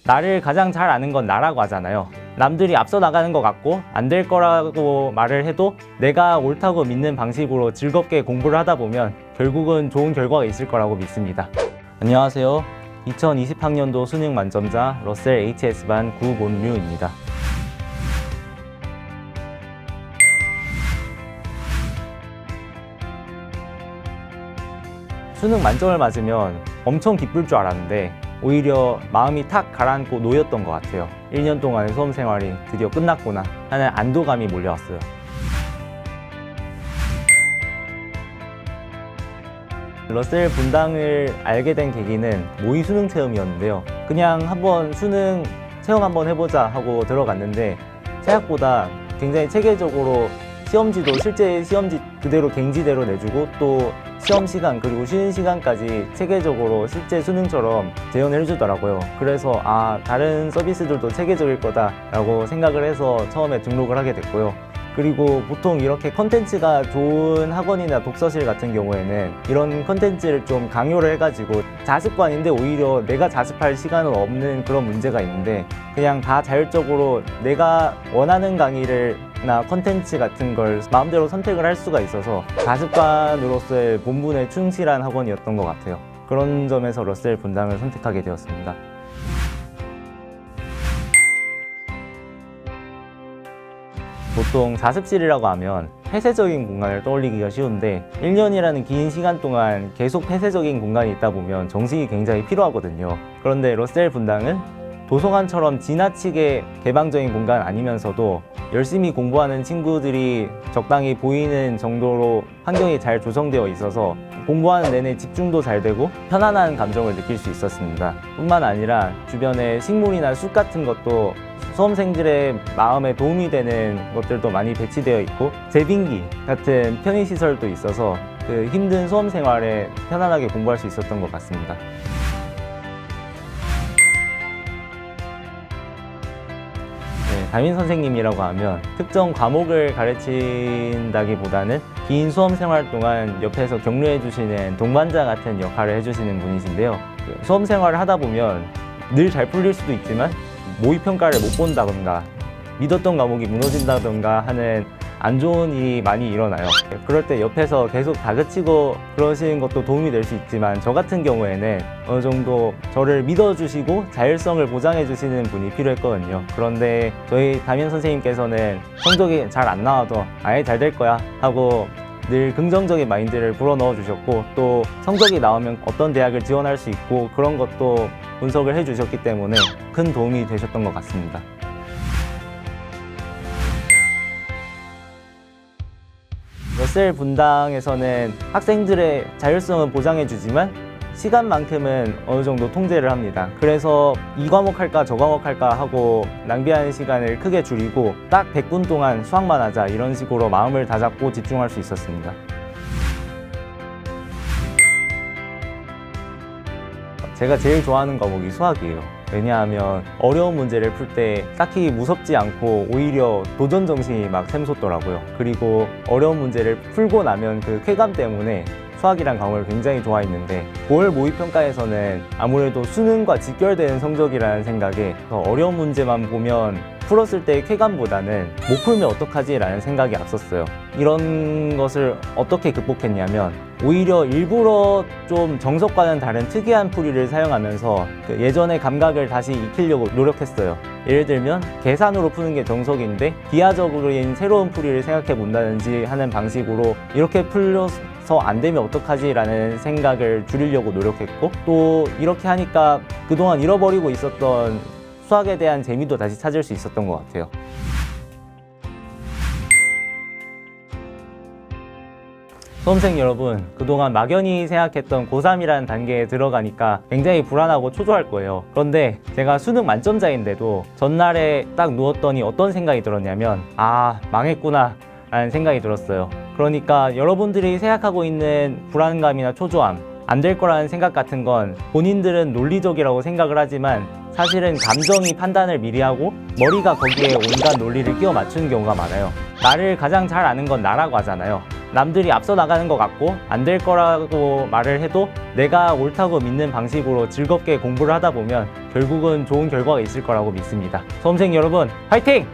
나를 가장 잘 아는 건 나라고 하잖아요. 남들이 앞서 나가는 것 같고 안 될 거라고 말을 해도 내가 옳다고 믿는 방식으로 즐겁게 공부를 하다 보면 결국은 좋은 결과가 있을 거라고 믿습니다. 안녕하세요. 2020학년도 수능 만점자 러셀 HS반 구본류입니다. 수능 만점을 맞으면 엄청 기쁠 줄 알았는데 오히려 마음이 탁 가라앉고 놓였던 것 같아요. 1년 동안의 수험 생활이 드디어 끝났구나 하는 안도감이 몰려왔어요. 러셀 분당을 알게 된 계기는 모의 수능 체험이었는데요. 그냥 한번 수능 체험 한번 해보자 하고 들어갔는데 생각보다 굉장히 체계적으로 시험지도 실제 시험지 그대로 갱지대로 내주고 또 시험 시간 그리고 쉬는 시간까지 체계적으로 실제 수능처럼 재현을 해주더라고요. 그래서 다른 서비스들도 체계적일 거다라고 생각을 해서 처음에 등록을 하게 됐고요. 그리고 보통 이렇게 컨텐츠가 좋은 학원이나 독서실 같은 경우에는 이런 컨텐츠를 좀 강요를 해가지고 자습관인데 오히려 내가 자습할 시간은 없는 그런 문제가 있는데 그냥 다 자율적으로 내가 원하는 강의를 나 컨텐츠 같은 걸 마음대로 선택을 할 수가 있어서 자습관으로서의 본분에 충실한 학원이었던 것 같아요. 그런 점에서 러셀 분당을 선택하게 되었습니다. 보통 자습실이라고 하면 폐쇄적인 공간을 떠올리기가 쉬운데 1년이라는 긴 시간 동안 계속 폐쇄적인 공간이 있다 보면 정식이 굉장히 필요하거든요. 그런데 러셀 분당은 도서관처럼 지나치게 개방적인 공간 아니면서도 열심히 공부하는 친구들이 적당히 보이는 정도로 환경이 잘 조성되어 있어서 공부하는 내내 집중도 잘 되고 편안한 감정을 느낄 수 있었습니다. 뿐만 아니라 주변에 식물이나 숲 같은 것도 수험생들의 마음에 도움이 되는 것들도 많이 배치되어 있고 제빙기 같은 편의시설도 있어서 그 힘든 수험 생활에 편안하게 공부할 수 있었던 것 같습니다. 담임 선생님이라고 하면 특정 과목을 가르친다기보다는 긴 수험 생활 동안 옆에서 격려해 주시는 동반자 같은 역할을 해주시는 분이신데요. 수험 생활을 하다 보면 늘 잘 풀릴 수도 있지만 모의평가를 못 본다던가 믿었던 과목이 무너진다던가 하는 안 좋은 일이 많이 일어나요. 그럴 때 옆에서 계속 다그치고 그러시는 것도 도움이 될 수 있지만 저 같은 경우에는 어느 정도 저를 믿어주시고 자율성을 보장해 주시는 분이 필요했거든요. 그런데 저희 담임 선생님께서는 성적이 잘 안 나와도 아예 잘 될 거야 하고 늘 긍정적인 마인드를 불어넣어 주셨고 또 성적이 나오면 어떤 대학을 지원할 수 있고 그런 것도 분석을 해 주셨기 때문에 큰 도움이 되셨던 것 같습니다. 러셀 분당에서는 학생들의 자율성은 보장해 주지만 시간만큼은 어느 정도 통제를 합니다. 그래서 이 과목 할까 저 과목 할까 하고 낭비하는 시간을 크게 줄이고 딱 100분 동안 수학만 하자 이런 식으로 마음을 다잡고 집중할 수 있었습니다. 제가 제일 좋아하는 과목이 수학이에요. 왜냐하면 어려운 문제를 풀 때 딱히 무섭지 않고 오히려 도전 정신이 막 샘솟더라고요. 그리고 어려운 문제를 풀고 나면 그 쾌감 때문에 수학이란 과목을 굉장히 좋아했는데 9월 모의평가에서는 아무래도 수능과 직결되는 성적이라는 생각에 어려운 문제만 보면 풀었을 때의 쾌감보다는 못 풀면 어떡하지? 라는 생각이 앞섰어요. 이런 것을 어떻게 극복했냐면 오히려 일부러 좀 정석과는 다른 특이한 풀이를 사용하면서 그 예전의 감각을 다시 익히려고 노력했어요. 예를 들면 계산으로 푸는 게 정석인데 기하적인 새로운 풀이를 생각해 본다든지 하는 방식으로 이렇게 풀려서 안 되면 어떡하지? 라는 생각을 줄이려고 노력했고 또 이렇게 하니까 그동안 잃어버리고 있었던 수학에 대한 재미도 다시 찾을 수 있었던 것 같아요. 수험생 여러분, 그동안 막연히 생각했던 고3이라는 단계에 들어가니까 굉장히 불안하고 초조할 거예요. 그런데 제가 수능 만점자인데도 전날에 딱 누웠더니 어떤 생각이 들었냐면 망했구나 라는 생각이 들었어요. 그러니까 여러분들이 생각하고 있는 불안감이나 초조함, 안 될 거라는 생각 같은 건 본인들은 논리적이라고 생각을 하지만 사실은 감정이 판단을 미리 하고 머리가 거기에 온갖 논리를 끼워 맞추는 경우가 많아요. 나를 가장 잘 아는 건 나라고 하잖아요. 남들이 앞서 나가는 것 같고 안 될 거라고 말을 해도 내가 옳다고 믿는 방식으로 즐겁게 공부를 하다 보면 결국은 좋은 결과가 있을 거라고 믿습니다. 수험생 여러분, 화이팅!